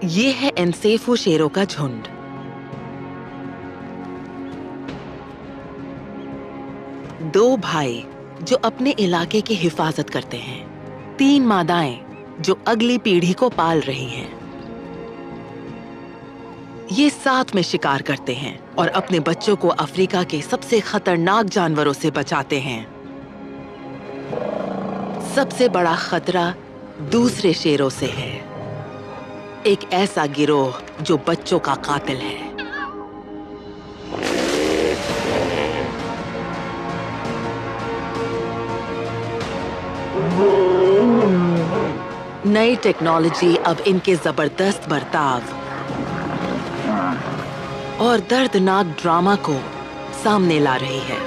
ये है एनसेफू शेरों का झुंड। दो भाई जो अपने इलाके की हिफाजत करते हैं, 3 मादाएं जो अगली पीढ़ी को पाल रही हैं। ये साथ में शिकार करते हैं और अपने बच्चों को अफ्रीका के सबसे खतरनाक जानवरों से बचाते हैं। सबसे बड़ा खतरा दूसरे शेरों से है, एक ऐसा गिरोह जो बच्चों का कातिल है। नई टेक्नोलॉजी अब इनके जबरदस्त बर्ताव और दर्दनाक ड्रामा को सामने ला रही है।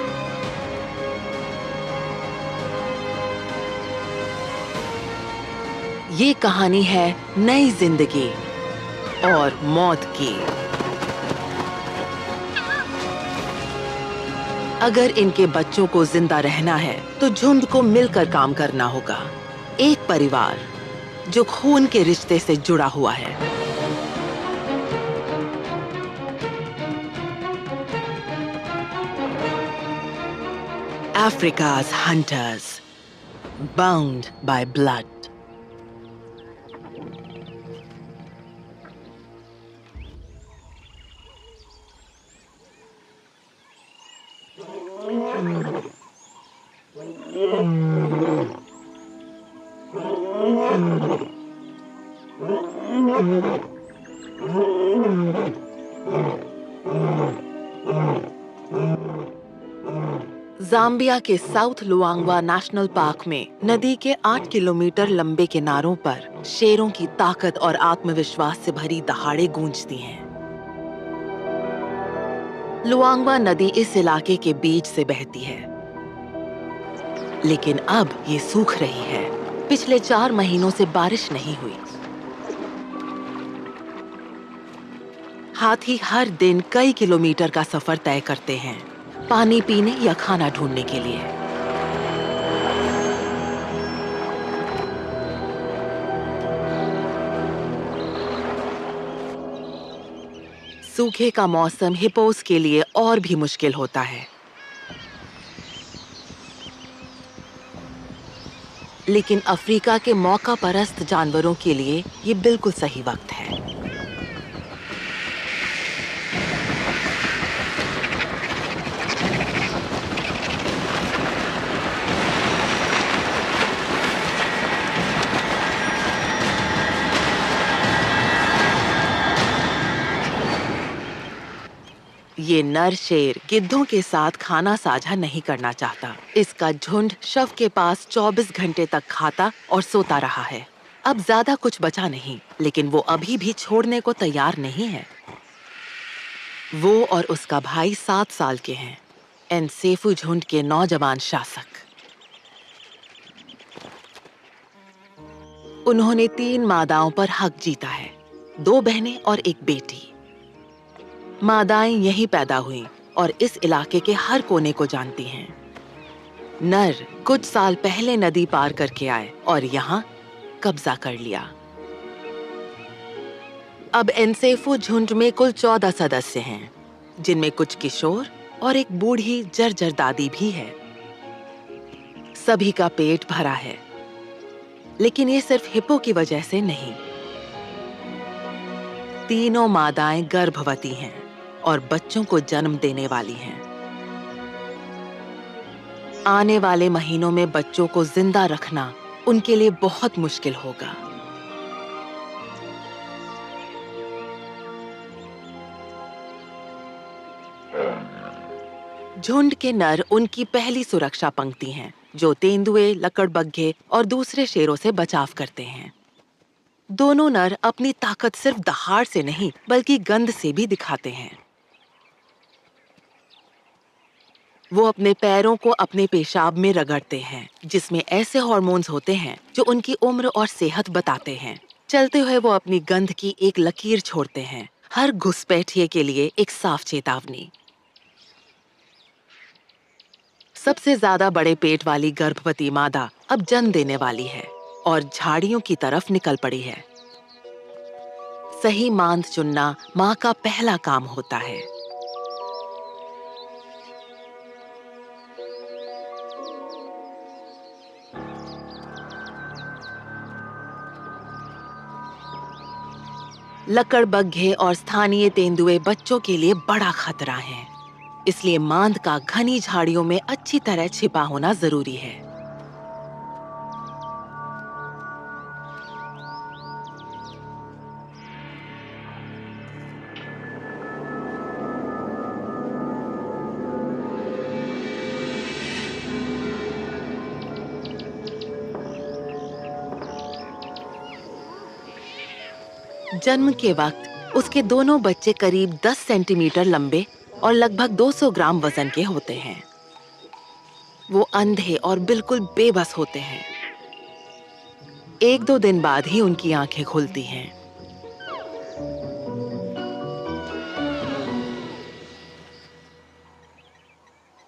ये कहानी है नई जिंदगी और मौत की। अगर इनके बच्चों को जिंदा रहना है तो झुंड को मिलकर काम करना होगा। एक परिवार जो खून के रिश्ते से जुड़ा हुआ है। Africa's hunters, bound by blood. Zambia के साउथ लुआंगवा नेशनल पार्क में नदी के 8 किलोमीटर लंबे किनारों पर शेरों की ताकत और आत्मविश्वास से भरी दहाड़े गूंजती हैं। लुआंगवा नदी इस इलाके के बीच से बहती है, लेकिन अब ये सूख रही है। पिछले 4 महीनों से बारिश नहीं हुई। हाथी हर दिन कई किलोमीटर का सफर तय करते हैं, पानी पीने या खाना ढूंढने के लिए। सूखे का मौसम हिप्पोस के लिए और भी मुश्किल होता है, लेकिन अफ्रीका के मौका परस्त जानवरों के लिए ये बिल्कुल सही वक्त है। ये नर शेर गिद्धों के साथ खाना साझा नहीं करना चाहता। इसका झुंड शव के पास 24 घंटे तक खाता और सोता रहा है। अब ज्यादा कुछ बचा नहीं, लेकिन वो अभी भी छोड़ने को तैयार नहीं है। वो और उसका भाई 7 साल के हैं, एनसेफू झुंड के नौजवान शासक। उन्होंने 3 मादाओं पर हक जीता है, 2 बहनें और एक बेटी। मादाएं यहीं पैदा हुईं और इस इलाके के हर कोने को जानती हैं। नर कुछ साल पहले नदी पार करके आए और यहाँ कब्जा कर लिया। अब एनसेफू झुंड में कुल 14 सदस्य हैं, जिनमें कुछ किशोर और एक बूढ़ी जर्जर दादी भी है। सभी का पेट भरा है, लेकिन ये सिर्फ हिप्पो की वजह से नहीं। तीनों मादाएं गर्भवती हैं और बच्चों को जन्म देने वाली हैं। आने वाले महीनों में बच्चों को जिंदा रखना उनके लिए बहुत मुश्किल होगा। झुंड के नर उनकी पहली सुरक्षा पंक्ति हैं, जो तेंदुए, लकड़बग्घे और दूसरे शेरों से बचाव करते हैं। दोनों नर अपनी ताकत सिर्फ दहाड़ से नहीं, बल्कि गंध से भी दिखाते हैं। वो अपने पैरों को अपने पेशाब में रगड़ते हैं, जिसमें ऐसे हार्मोन्स होते हैं जो उनकी उम्र और सेहत बताते हैं। चलते हुए वो अपनी गंध की एक लकीर छोड़ते हैं, हर घुसपैठिए के लिए एक साफ चेतावनी। सबसे ज्यादा बड़े पेट वाली गर्भवती मादा अब जन्म देने वाली है और झाड़ियों की तरफ निकल पड़ी है। सही मांद चुनना माँ का पहला काम होता है। लकड़बग्घे और स्थानीय तेंदुए बच्चों के लिए बड़ा खतरा है, इसलिए मांद का घनी झाड़ियों में अच्छी तरह छिपा होना जरूरी है। जन्म के वक्त उसके दोनों बच्चे करीब 10 सेंटीमीटर लंबे और लगभग 200 ग्राम वजन के होते हैं। वो अंधे और बिल्कुल बेबस होते हैं। 1-2 दिन बाद ही उनकी आंखें खुलती हैं।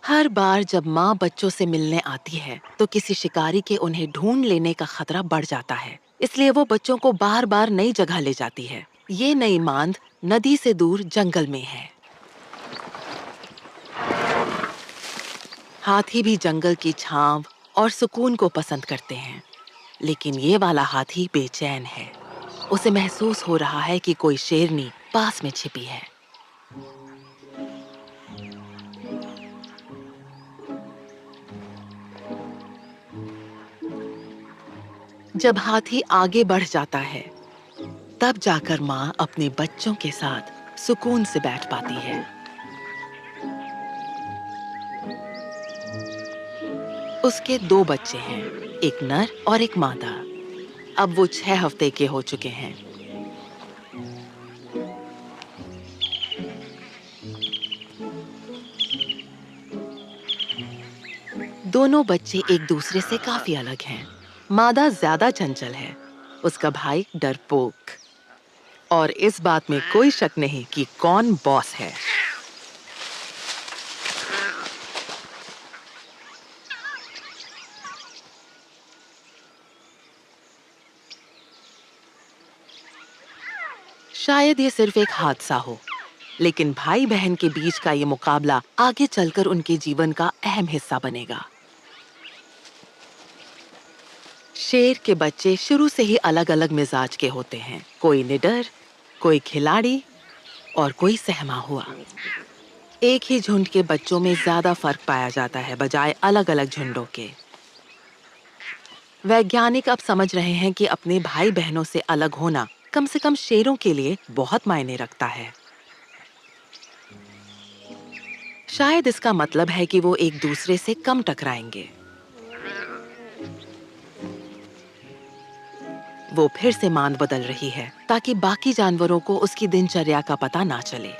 हर बार जब माँ बच्चों से मिलने आती है, तो किसी शिकारी के उन्हें ढूंढ लेने का खतरा बढ़ जाता है। इसलिए वो बच्चों को बार-बार नई जगह ले जाती है। ये नई मांद नदी से दूर जंगल में है। हाथी भी जंगल की छांव और सुकून को पसंद करते हैं, लेकिन ये वाला हाथी बेचैन है। उसे महसूस हो रहा है कि कोई शेरनी पास में छिपी है। जब हाथी आगे बढ़ जाता है, तब जाकर माँ अपने बच्चों के साथ सुकून से बैठ पाती है। उसके 2 बच्चे हैं, एक नर और एक मादा। अब वो 6 हफ्ते के हो चुके हैं। दोनों बच्चे एक दूसरे से काफी अलग हैं। मादा ज्यादा चंचल है, उसका भाई डरपोक। और इस बात में कोई शक नहीं कि कौन बॉस है। शायद ये सिर्फ एक हादसा हो, लेकिन भाई बहन के बीच का ये मुकाबला आगे चलकर उनके जीवन का अहम हिस्सा बनेगा। शेर के बच्चे शुरू से ही अलग-अलग मिजाज के होते हैं। कोई निडर, कोई खिलाड़ी और कोई सहमा हुआ। एक ही झुंड के बच्चों में ज्यादा फर्क पाया जाता है, बजाय अलग-अलग झुंडों के। वैज्ञानिक अब समझ रहे हैं कि अपने भाई बहनों से अलग होना कम से कम शेरों के लिए बहुत मायने रखता है। शायद इसका मतलब है कि वो एक दूसरे से कम टकराएंगे। वो फिर से मांद बदल रही है, ताकि बाकी जानवरों को उसकी दिनचर्या का पता ना चले।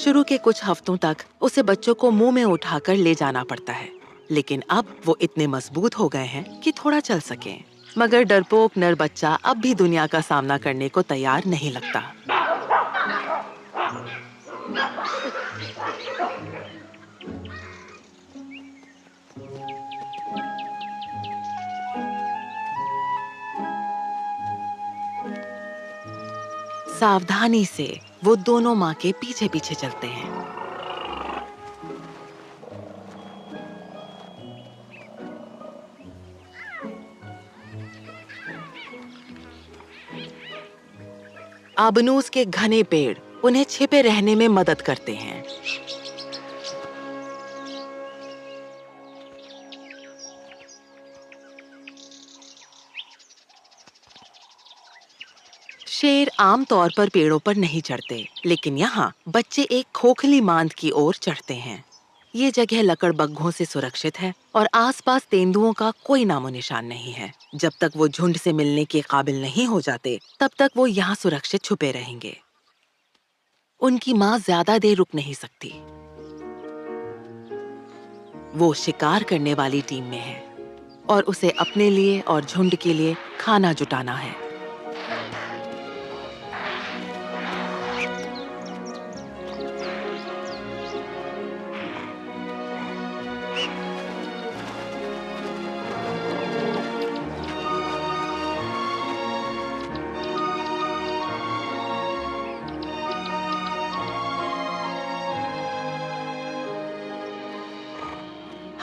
शुरू के कुछ हफ्तों तक उसे बच्चों को मुंह में उठाकर ले जाना पड़ता है, लेकिन अब वो इतने मजबूत हो गए हैं कि थोड़ा चल सकें। मगर डरपोक नर बच्चा अब भी दुनिया का सामना करने को तैयार नहीं लगता। सावधानी से वो दोनों माँ के पीछे पीछे चलते हैं। आबनूस के घने पेड़ उन्हें छिपे रहने में मदद करते हैं। शेर आमतौर पर पेड़ों पर नहीं चढ़ते, लेकिन यहाँ बच्चे एक खोखली मांद की ओर चढ़ते हैं। ये जगह लकड़बग्घों से सुरक्षित है और आसपास तेंदुओं का कोई नामो निशान नहीं है। जब तक वो झुंड से मिलने के काबिल नहीं हो जाते, तब तक वो यहाँ सुरक्षित छुपे रहेंगे। उनकी माँ ज्यादा देर रुक नहीं सकती। वो शिकार करने वाली टीम में है और उसे अपने लिए और झुंड के लिए खाना जुटाना है।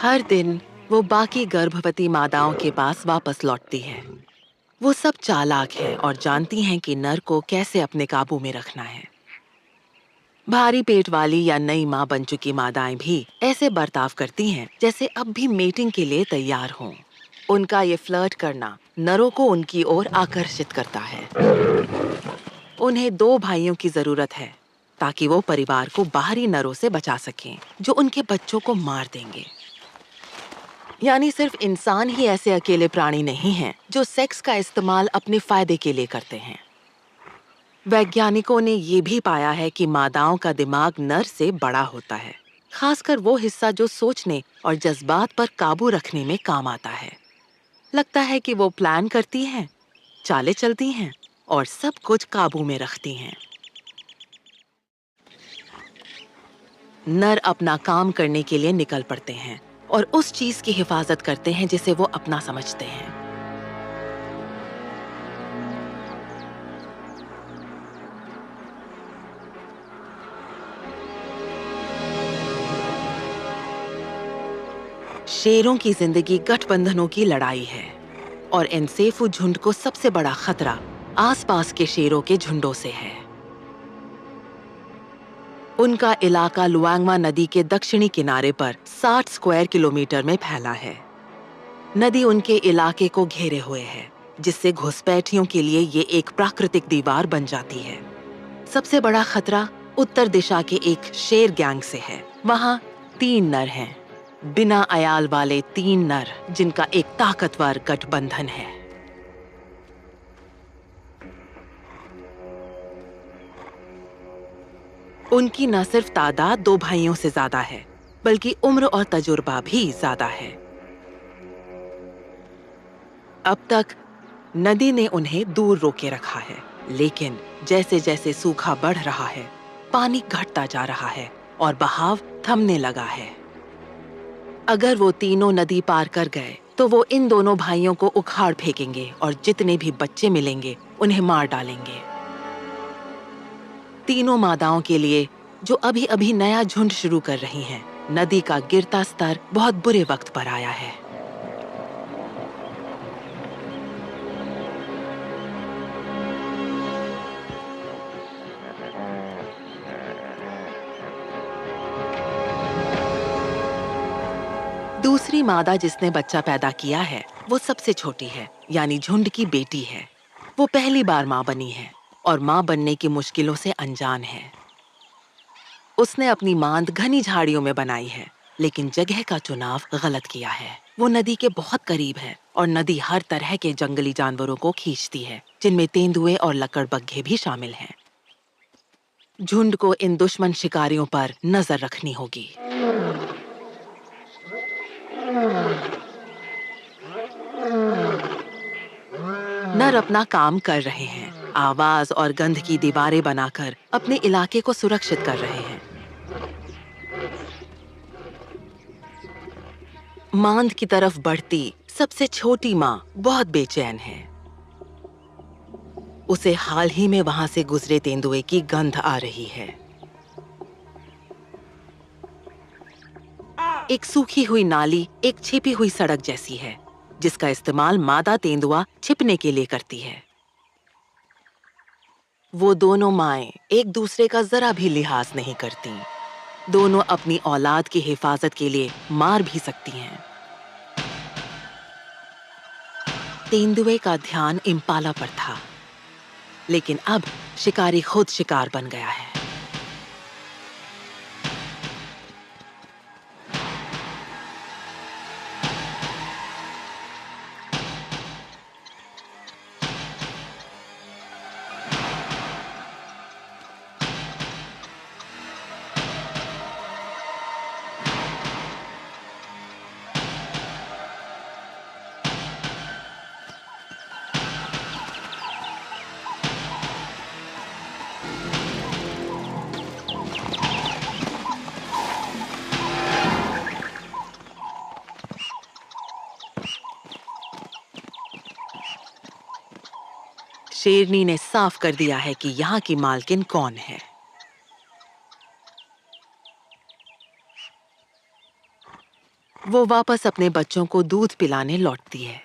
हर दिन वो बाकी गर्भवती मादाओं के पास वापस लौटती है। वो सब चालाक हैं और जानती हैं कि नर को कैसे अपने काबू में रखना है। भारी पेट वाली या नई माँ बन चुकी मादाएं भी ऐसे बर्ताव करती हैं जैसे अब भी मेटिंग के लिए तैयार हों। उनका ये फ्लर्ट करना नरों को उनकी ओर आकर्षित करता है। उन्हें 2 भाइयों की जरूरत है ताकि वो परिवार को बाहरी नरों से बचा सकें जो उनके बच्चों को मार देंगे। यानी सिर्फ इंसान ही ऐसे अकेले प्राणी नहीं हैं जो सेक्स का इस्तेमाल अपने फायदे के लिए करते हैं। वैज्ञानिकों ने ये भी पाया है कि मादाओं का दिमाग नर से बड़ा होता है, खासकर वो हिस्सा जो सोचने और जज्बात पर काबू रखने में काम आता है। लगता है कि वो प्लान करती हैं, चालें चलती हैं और सब कुछ काबू में रखती हैं। नर अपना काम करने के लिए निकल पड़ते हैं और उस चीज की हिफाजत करते हैं जिसे वो अपना समझते हैं। शेरों की जिंदगी गठबंधनों की लड़ाई है और एनसेफू झुंड को सबसे बड़ा खतरा आसपास के शेरों के झुंडों से है। उनका इलाका लुआंगमा नदी के दक्षिणी किनारे पर 60 स्क्वायर किलोमीटर में फैला है। नदी उनके इलाके को घेरे हुए है, जिससे घुसपैठियों के लिए ये एक प्राकृतिक दीवार बन जाती है। सबसे बड़ा खतरा उत्तर दिशा के एक शेर गैंग से है। वहाँ 3 नर हैं, बिना अयाल वाले 3 नर, जिनका एक ताकतवर गठबंधन है। उनकी न सिर्फ तादाद 2 भाइयों से ज्यादा है, बल्कि उम्र और तजुर्बा भी ज्यादा है। अब तक नदी ने उन्हें दूर रोके रखा है, लेकिन जैसे जैसे सूखा बढ़ रहा है, पानी घटता जा रहा है और बहाव थमने लगा है। अगर वो तीनों नदी पार कर गए, तो वो इन दोनों भाइयों को उखाड़ फेंकेंगे और जितने भी बच्चे मिलेंगे, उन्हें मार डालेंगे। तीनों मादाओं के लिए, जो अभी अभी नया झुंड शुरू कर रही हैं, नदी का गिरता स्तर बहुत बुरे वक्त पर आया है। दूसरी मादा जिसने बच्चा पैदा किया है, वो सबसे छोटी है, यानी झुंड की बेटी है। वो पहली बार माँ बनी है और माँ बनने की मुश्किलों से अनजान है। उसने अपनी मांद घनी झाड़ियों में बनाई है, लेकिन जगह का चुनाव गलत किया है। वो नदी के बहुत करीब है और नदी हर तरह के जंगली जानवरों को खींचती है, जिनमें तेंदुए और लकड़बग्घे भी शामिल हैं। झुंड को इन दुश्मन शिकारियों पर नजर रखनी होगी। नर अपना काम कर रहे हैं, आवाज और गंध की दीवारें बनाकर अपने इलाके को सुरक्षित कर रहे हैं। मांद की तरफ बढ़ती सबसे छोटी माँ बहुत बेचैन है। उसे हाल ही में वहां से गुजरे तेंदुए की गंध आ रही है। एक सूखी हुई नाली एक छिपी हुई सड़क जैसी है, जिसका इस्तेमाल मादा तेंदुआ छिपने के लिए करती है। वो दोनों माएं एक दूसरे का जरा भी लिहाज नहीं करती। दोनों अपनी औलाद की हिफाजत के लिए मार भी सकती हैं। तेंदुए का ध्यान इम्पाला पर था, लेकिन अब शिकारी खुद शिकार बन गया है। शेरनी ने साफ कर दिया है कि यहाँ की मालकिन कौन है। वो वापस अपने बच्चों को दूध पिलाने लौटती है।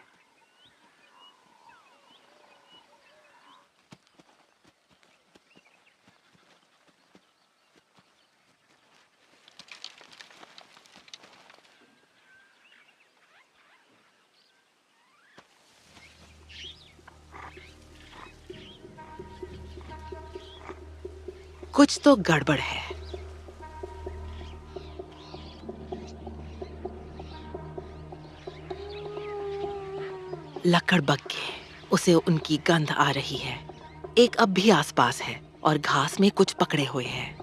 कुछ तो गड़बड़ है। लकड़बग्घे, उसे उनकी गंध आ रही है। एक अब भी आसपास है और घास में कुछ पकड़े हुए है।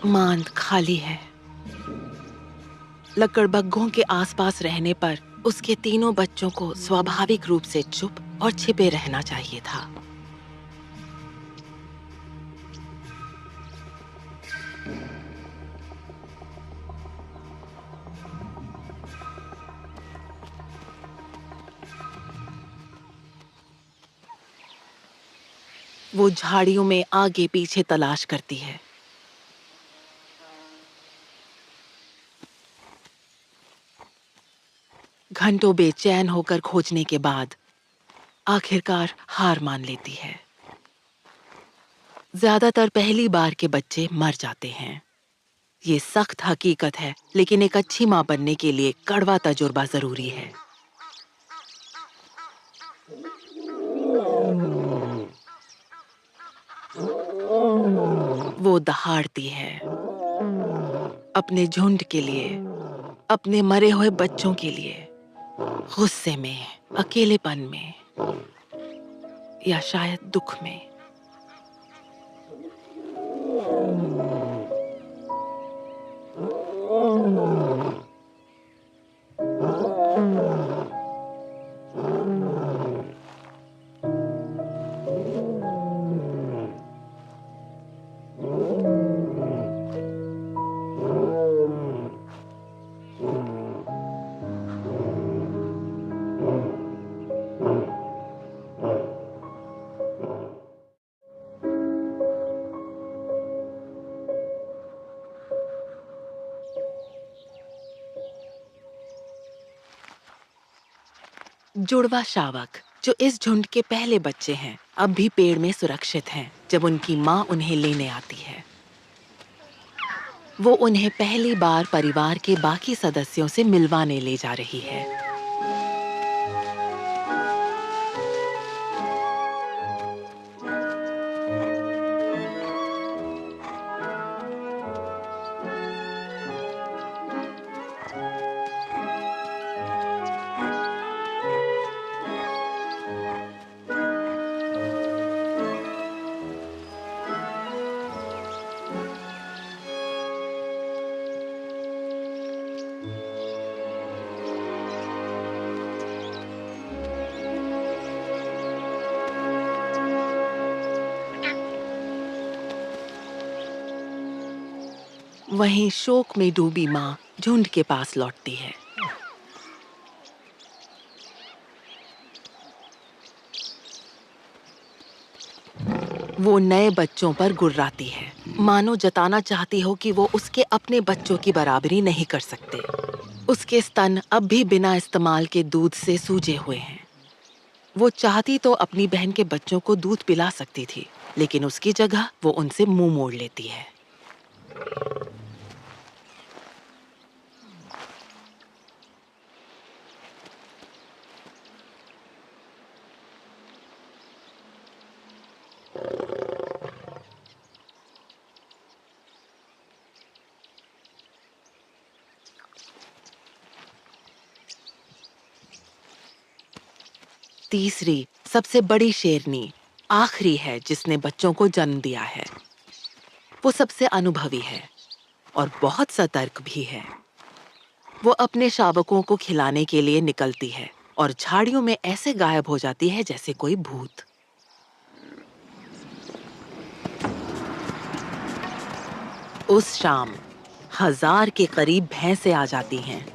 मांद खाली है। लकड़बग्घों के आसपास रहने पर उसके तीनों बच्चों को स्वाभाविक रूप से चुप और छिपे रहना चाहिए था। वो झाड़ियों में आगे पीछे तलाश करती है। घंटों बेचैन होकर खोजने के बाद आखिरकार हार मान लेती है। ज्यादातर पहली बार के बच्चे मर जाते हैं। ये सख्त हकीकत है, लेकिन एक अच्छी माँ बनने के लिए कड़वा तजुर्बा जरूरी है। वो दहाड़ती है, अपने झुंड के लिए, अपने मरे हुए बच्चों के लिए, गुस्से में, अकेलेपन में या शायद दुख में। जुड़वा शावक, जो इस झुंड के पहले बच्चे हैं, अब भी पेड़ में सुरक्षित हैं जब उनकी माँ उन्हें लेने आती है। वो उन्हें पहली बार परिवार के बाकी सदस्यों से मिलवाने ले जा रही है। वहीं शोक में डूबी माँ झुंड के पास लौटती है। वो नए बच्चों पर गुर्राती है, मानो जताना चाहती हो कि वो उसके अपने बच्चों की बराबरी नहीं कर सकते। उसके स्तन अब भी बिना इस्तेमाल के दूध से सूजे हुए हैं। वो चाहती तो अपनी बहन के बच्चों को दूध पिला सकती थी, लेकिन उसकी जगह वो उनसे मुंह मोड़ लेती है। तीसरी, सबसे बड़ी शेरनी आखिरी है जिसने बच्चों को जन्म दिया है। वो सबसे अनुभवी है और बहुत सतर्क भी है। वो अपने शावकों को खिलाने के लिए निकलती है और झाड़ियों में ऐसे गायब हो जाती है जैसे कोई भूत। उस शाम 1000 के करीब भैंसें आ जाती हैं।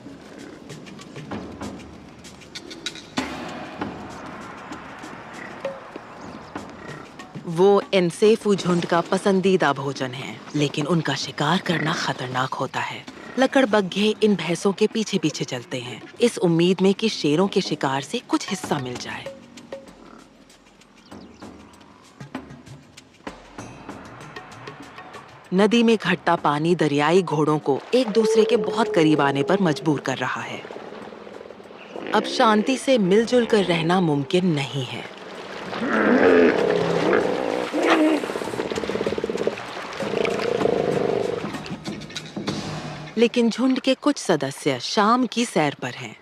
वो एनसेफू झुंड का पसंदीदा भोजन है, लेकिन उनका शिकार करना खतरनाक होता है। लकड़बग्घे इन भैंसों के पीछे पीछे चलते हैं, इस उम्मीद में कि शेरों के शिकार से कुछ हिस्सा मिल जाए। नदी में घटता पानी दरियाई घोड़ों को एक दूसरे के बहुत करीब आने पर मजबूर कर रहा है। अब शांति से मिलजुल कर रहना मुमकिन नहीं है। लेकिन झुंड के कुछ सदस्य शाम की सैर पर हैं।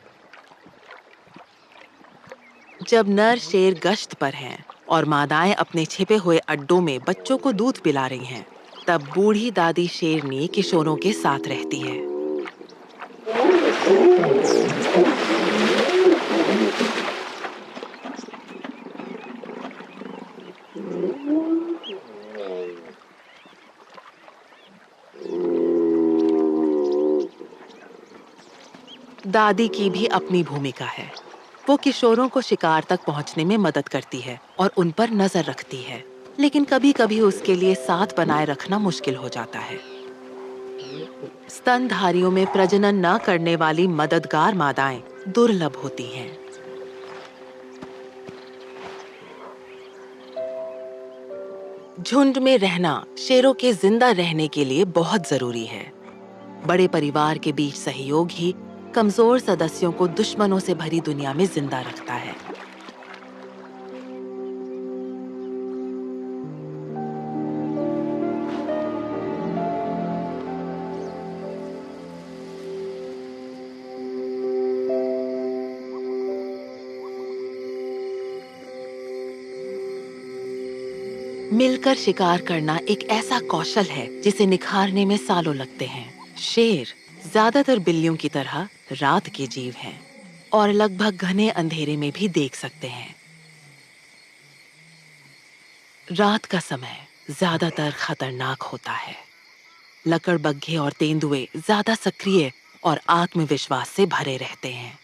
जब नर शेर गश्त पर हैं और मादाएं अपने छिपे हुए अड्डों में बच्चों को दूध पिला रही हैं, तब बूढ़ी दादी शेरनी किशोरों के साथ रहती है। दादी की भी अपनी भूमिका है। वो किशोरों को शिकार तक पहुंचने में मदद करती है और उन पर नजर रखती है, लेकिन कभी-कभी उसके लिए साथ बनाए रखना मुश्किल हो जाता है। स्तनधारियों में प्रजनन न करने वाली मददगार मादाएं दुर्लभ होती हैं। झुंड में रहना शेरों के जिंदा रहने के लिए बहुत जरूरी है। बड़े परिवार के बीच सहयोग ही कमजोर सदस्यों को दुश्मनों से भरी दुनिया में जिंदा रखता है। मिलकर शिकार करना एक ऐसा कौशल है जिसे निखारने में सालों लगते हैं। शेर ज्यादातर बिल्लियों की तरह रात के जीव हैं और लगभग घने अंधेरे में भी देख सकते हैं। रात का समय ज्यादातर खतरनाक होता है। लकड़बग्घे और तेंदुए ज्यादा सक्रिय और आत्मविश्वास से भरे रहते हैं।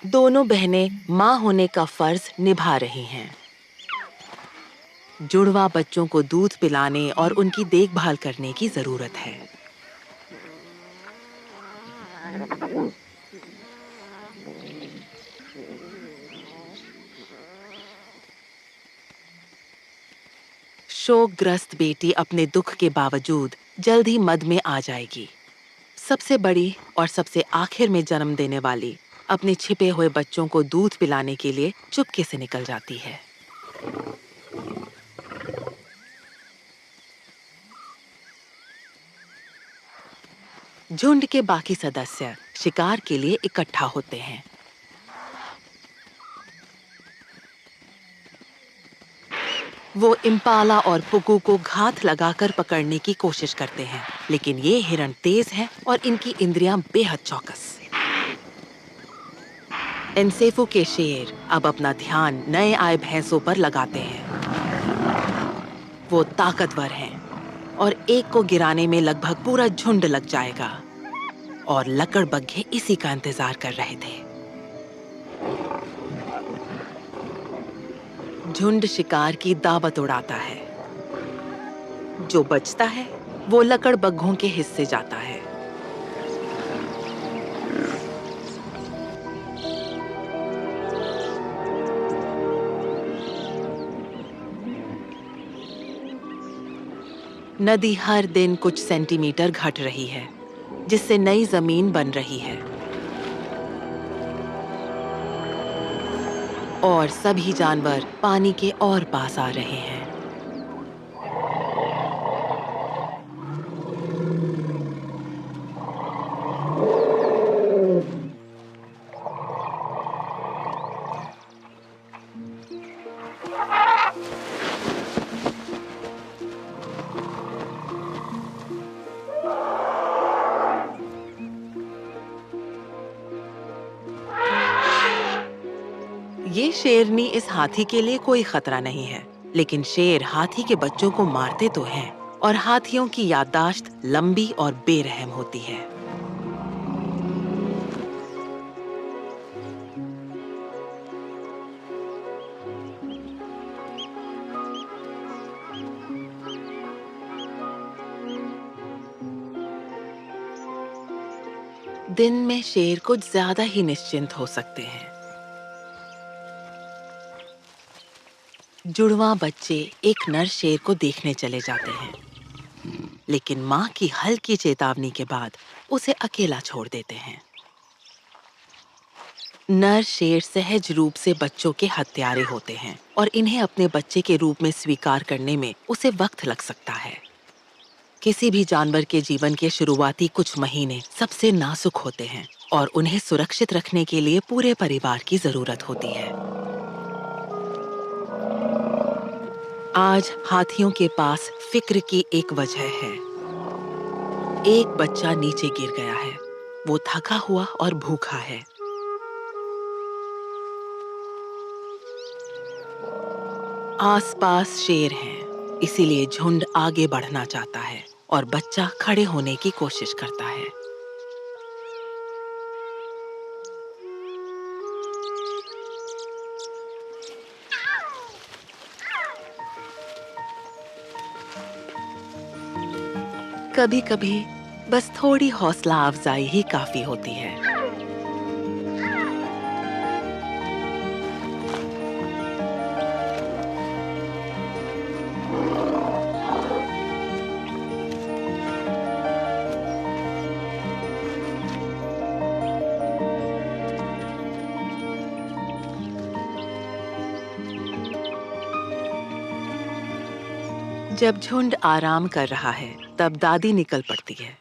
दोनों बहनें माँ होने का फर्ज निभा रही हैं। जुड़वा बच्चों को दूध पिलाने और उनकी देखभाल करने की जरूरत है। शोकग्रस्त बेटी अपने दुख के बावजूद जल्द ही मद में आ जाएगी। सबसे बड़ी और सबसे आखिर में जन्म देने वाली अपने छिपे हुए बच्चों को दूध पिलाने के लिए चुपके से निकल जाती है। झुंड के बाकी सदस्य शिकार के लिए इकट्ठा होते हैं। वो इम्पाला और पुकू को घात लगाकर पकड़ने की कोशिश करते हैं, लेकिन ये हिरण तेज हैं और इनकी इंद्रियां बेहद चौकस। एनसेफू के शेर अब अपना ध्यान नए आए भैंसों पर लगाते हैं। वो ताकतवर हैं और एक को गिराने में लगभग पूरा झुंड लग जाएगा, और लकड़बग्घे इसी का इंतजार कर रहे थे। झुंड शिकार की दावत उड़ाता है। जो बचता है वो लकड़बग्घों के हिस्से जाता है। नदी हर दिन कुछ सेंटीमीटर घट रही है, जिससे नई जमीन बन रही है और सभी जानवर पानी के और पास आ रहे हैं। वैसे शेरनी इस हाथी के लिए कोई खतरा नहीं है, लेकिन शेर हाथी के बच्चों को मारते तो हैं और हाथियों की याददाश्त लंबी और बेरहम होती है। दिन में शेर कुछ ज्यादा ही निश्चिंत हो सकते हैं। जुड़वा बच्चे एक नर शेर को देखने चले जाते हैं, लेकिन माँ की हल्की चेतावनी के बाद उसे अकेला छोड़ देते हैं। नर शेर सहज रूप से बच्चों के हत्यारे होते हैं और इन्हें अपने बच्चे के रूप में स्वीकार करने में उसे वक्त लग सकता है। किसी भी जानवर के जीवन के शुरुआती कुछ महीने सबसे नाजुक होते हैं और उन्हें सुरक्षित रखने के लिए पूरे परिवार की जरूरत होती है। आज हाथियों के पास फिक्र की एक वजह है। एक बच्चा नीचे गिर गया है। वो थका हुआ और भूखा है। आसपास शेर हैं, इसीलिए झुंड आगे बढ़ना चाहता है और बच्चा खड़े होने की कोशिश करता है। कभी-कभी बस थोड़ी हौसला अफजाई ही काफी होती है। जब झुंड आराम कर रहा है, तब दादी निकल पड़ती है।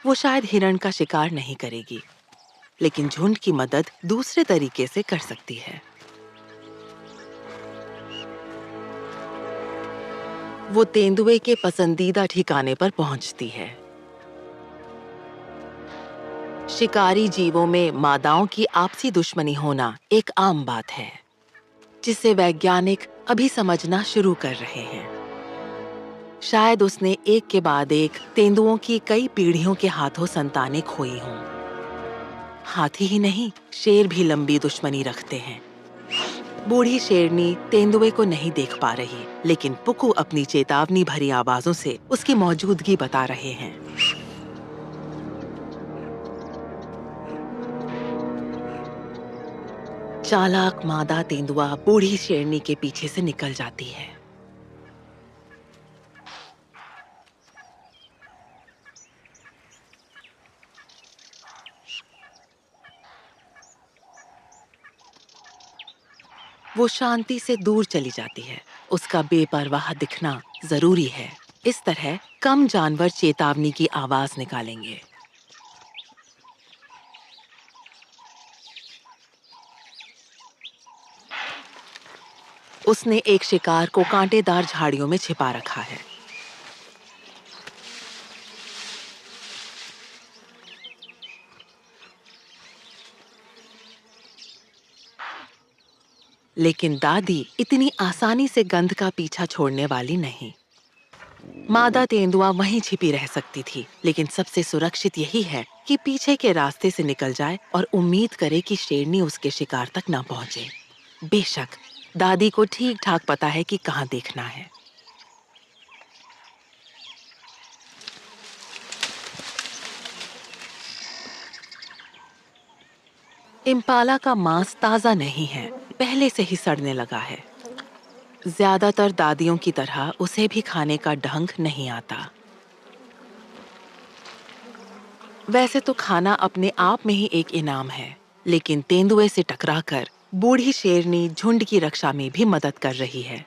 वो शायद हिरण का शिकार नहीं करेगी, लेकिन झुंड की मदद दूसरे तरीके से कर सकती है। वो तेंदुए के पसंदीदा ठिकाने पर पहुंचती है। शिकारी जीवों में मादाओं की आपसी दुश्मनी होना एक आम बात है, जिसे वैज्ञानिक अभी समझना शुरू कर रहे हैं। शायद उसने एक के बाद एक तेंदुओं की कई पीढ़ियों के हाथों संतानें खोई हों। हाथी ही नहीं, शेर भी लंबी दुश्मनी रखते हैं। बूढ़ी शेरनी तेंदुए को नहीं देख पा रही, लेकिन पुकू अपनी चेतावनी भरी आवाजों से उसकी मौजूदगी बता रहे हैं। चालाक मादा तेंदुआ बूढ़ी शेरनी के पीछे से निकल जाती है। वो शांति से दूर चली जाती है। उसका बेपरवाह दिखना जरूरी है। इस तरह कम जानवर चेतावनी की आवाज निकालेंगे। उसने एक शिकार को कांटेदार झाड़ियों में छिपा रखा है। लेकिन दादी इतनी आसानी से गंध का पीछा छोड़ने वाली नहीं। मादा तेंदुआ वहीं छिपी रह सकती थी, लेकिन सबसे सुरक्षित यही है कि पीछे के रास्ते से निकल जाए और उम्मीद करे कि शेरनी उसके शिकार तक ना पहुंचे। बेशक दादी को ठीक-ठाक पता है कि कहाँ देखना है। इम्पाला का मांस ताजा नहीं है, पहले से ही सड़ने लगा है। ज्यादातर दादियों की तरह उसे भी खाने का ढंग नहीं आता। वैसे तो खाना अपने आप में ही एक इनाम है, लेकिन तेंदुए से टकराकर बूढ़ी शेरनी झुंड की रक्षा में भी मदद कर रही है।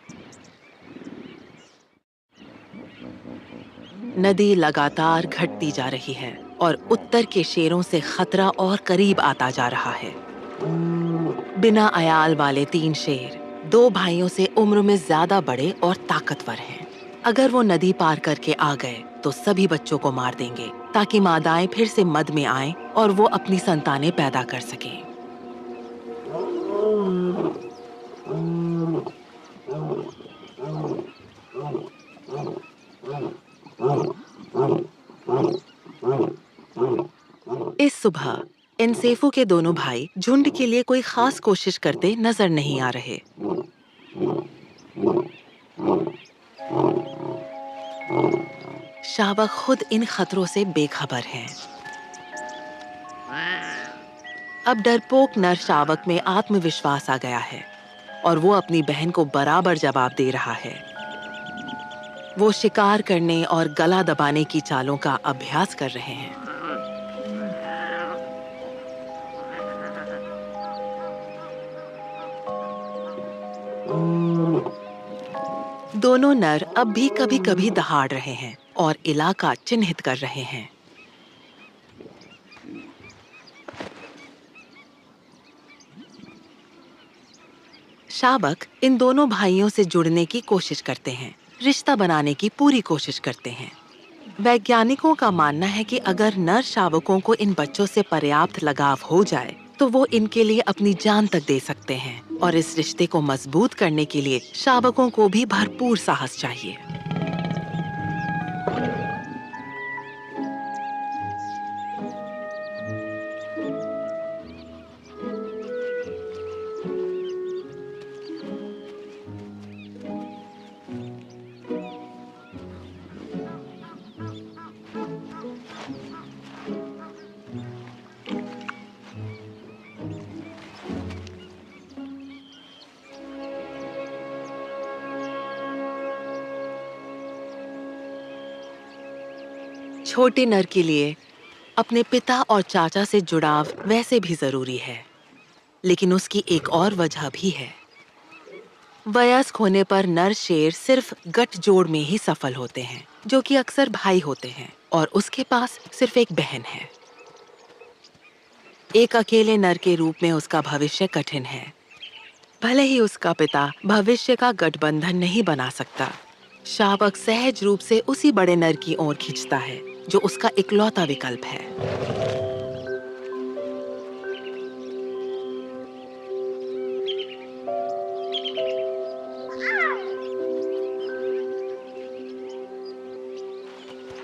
नदी लगातार घटती जा रही है और उत्तर के शेरों से खतरा और करीब आता जा रहा है। बिना अयाल वाले 3 शेर 2 भाइयों से उम्र में ज्यादा बड़े और ताकतवर हैं। अगर वो नदी पार करके आ गए तो सभी बच्चों को मार देंगे, ताकि मादाएं फिर से मद में आएं और वो अपनी संतानें पैदा कर सकें। इस सुबह इंसेफू के दोनों भाई झुंड के लिए कोई खास कोशिश करते नजर नहीं आ रहे। शावक खुद इन खतरों से बेखबर हैं। अब डरपोक नर शावक में आत्मविश्वास आ गया है और वो अपनी बहन को बराबर जवाब दे रहा है। वो शिकार करने और गला दबाने की चालों का अभ्यास कर रहे हैं। दोनों नर अब भी कभी-कभी दहाड़ रहे हैं और इलाका चिन्हित कर रहे हैं। शावक इन दोनों भाइयों से जुड़ने की कोशिश करते हैं, रिश्ता बनाने की पूरी कोशिश करते हैं। वैज्ञानिकों का मानना है कि अगर नर शावकों को इन बच्चों से पर्याप्त लगाव हो जाए, तो वो इनके लिए अपनी जान तक दे सकते हैं और इस रिश्ते को मजबूत करने के लिए शावकों को भी भरपूर साहस चाहिए। छोटे नर के लिए अपने पिता और चाचा से जुड़ाव वैसे भी जरूरी है, लेकिन उसकी एक और वजह भी है। वयस्क होने पर नर शेर सिर्फ गठजोड़ में ही सफल होते हैं, जो कि अक्सर भाई होते हैं, और उसके पास सिर्फ एक बहन है। एक अकेले नर के रूप में उसका भविष्य कठिन है। भले ही उसका पिता भविष्य का गठबंधन नहीं बना सकता, शावक सहज रूप से उसी बड़े नर की ओर खींचता है जो उसका इकलौता विकल्प है।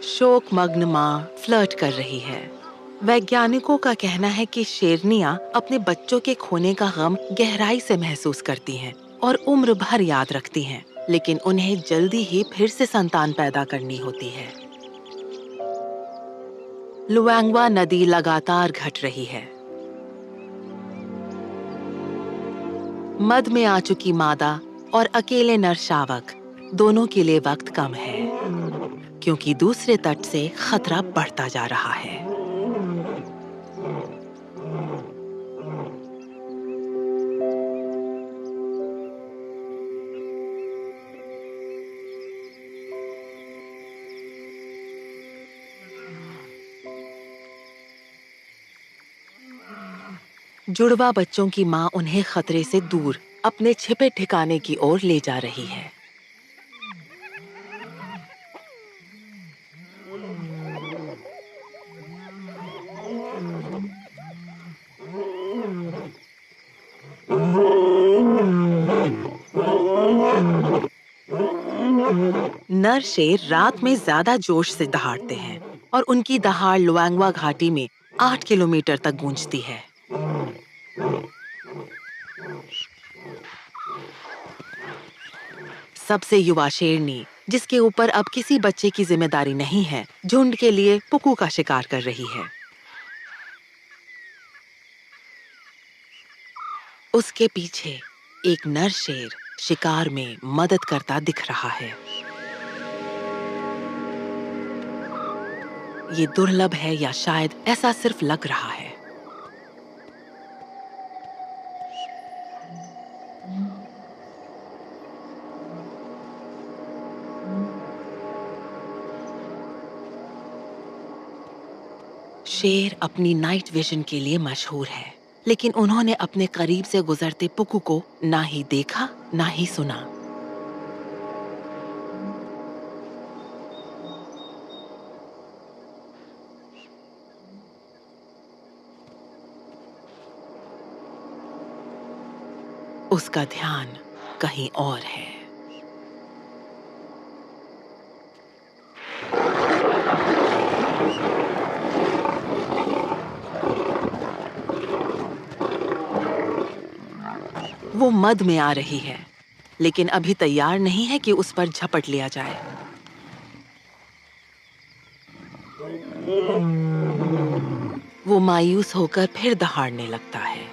शोकमग्न माँ फ्लर्ट कर रही है। वैज्ञानिकों का कहना है कि शेरनियां अपने बच्चों के खोने का गम गहराई से महसूस करती हैं और उम्र भर याद रखती हैं, लेकिन उन्हें जल्दी ही फिर से संतान पैदा करनी होती है। लुआंगवा नदी लगातार घट रही है। मद में आ चुकी मादा और अकेले नर शावक दोनों के लिए वक्त कम है, क्योंकि दूसरे तट से खतरा बढ़ता जा रहा है। जुड़वा बच्चों की माँ उन्हें खतरे से दूर अपने छिपे ठिकाने की ओर ले जा रही है। नर शेर रात में ज्यादा जोश से दहाड़ते हैं और उनकी दहाड़ लुआंगवा घाटी में 8 किलोमीटर तक गूंजती है। सबसे युवा शेरनी, जिसके ऊपर अब किसी बच्चे की जिम्मेदारी नहीं है, झुंड के लिए पुकू का शिकार कर रही है। उसके पीछे एक नर शेर शिकार में मदद करता दिख रहा है। ये दुर्लभ है या शायद ऐसा सिर्फ लग रहा है। शेर अपनी नाइट विजन के लिए मशहूर है, लेकिन उन्होंने अपने करीब से गुजरते पुकू को ना ही देखा ना ही सुना। उसका ध्यान कहीं और है। वो मद में आ रही है, लेकिन अभी तैयार नहीं है कि उस पर झपट लिया जाए। वो मायूस होकर फिर दहाड़ने लगता है।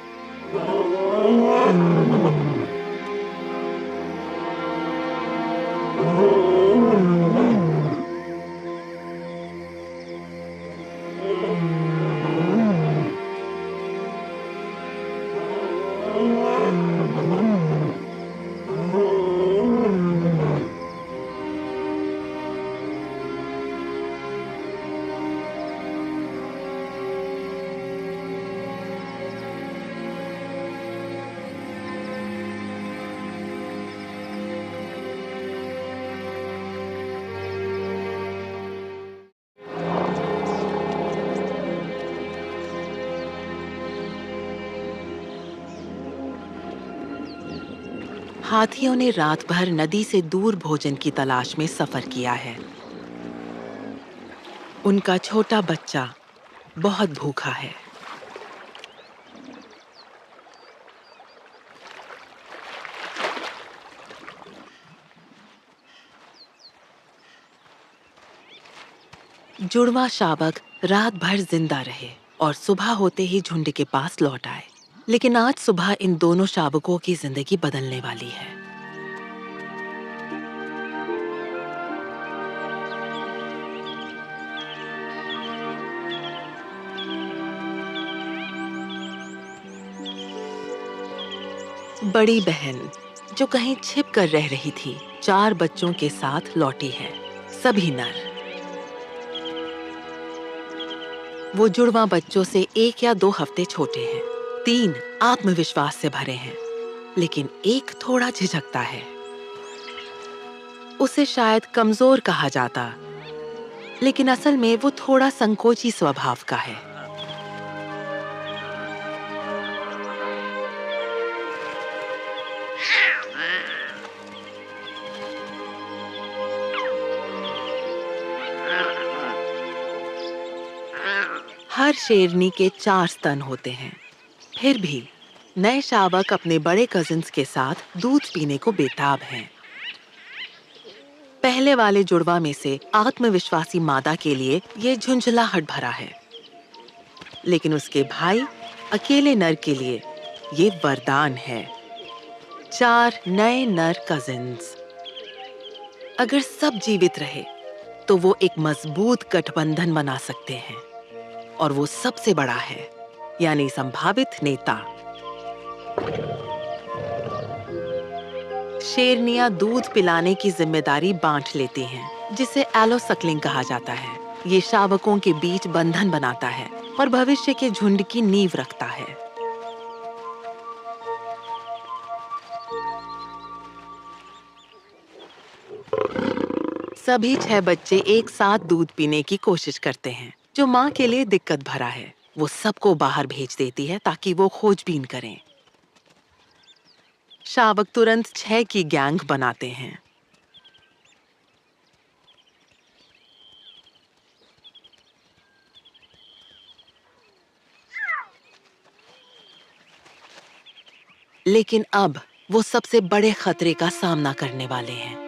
हाथियों ने रात भर नदी से दूर भोजन की तलाश में सफर किया है। उनका छोटा बच्चा बहुत भूखा है। जुड़वा शावक रात भर जिंदा रहे और सुबह होते ही झुंड के पास लौट आए। लेकिन आज सुबह इन दोनों शावकों की जिंदगी बदलने वाली है। बड़ी बहन, जो कहीं छिप कर रह रही थी, 4 बच्चों के साथ लौटी है, सभी नर। वो जुड़वा बच्चों से 1 या 2 हफ्ते छोटे हैं। 3 आत्मविश्वास से भरे हैं, लेकिन एक थोड़ा झिझकता है। उसे शायद कमजोर कहा जाता, लेकिन असल में वो थोड़ा संकोची स्वभाव का है। हर शेरनी के 4 स्तन होते हैं। फिर भी नए शावक अपने बड़े कजिन्स के साथ दूध पीने को बेताब हैं। पहले वाले जुड़वा में से आत्मविश्वासी मादा के लिए ये झुंझलाहट भरा है, लेकिन उसके भाई अकेले नर के लिए ये वरदान है। 4 नए नर कजिन्स। अगर सब जीवित रहे तो वो एक मजबूत गठबंधन बना सकते हैं, और वो सबसे बड़ा है, यानी संभावित नेता। शेरनियां दूध पिलाने की जिम्मेदारी बांट लेती हैं, जिसे एलोसक्लिंग कहा जाता है। ये शावकों के बीच बंधन बनाता है और भविष्य के झुंड की नींव रखता है। सभी 6 बच्चे एक साथ दूध पीने की कोशिश करते हैं, जो माँ के लिए दिक्कत भरा है। वो सबको बाहर भेज देती है ताकि वो खोजबीन करें। शावक तुरंत 6 की गैंग बनाते हैं। लेकिन अब वो सबसे बड़े खतरे का सामना करने वाले हैं।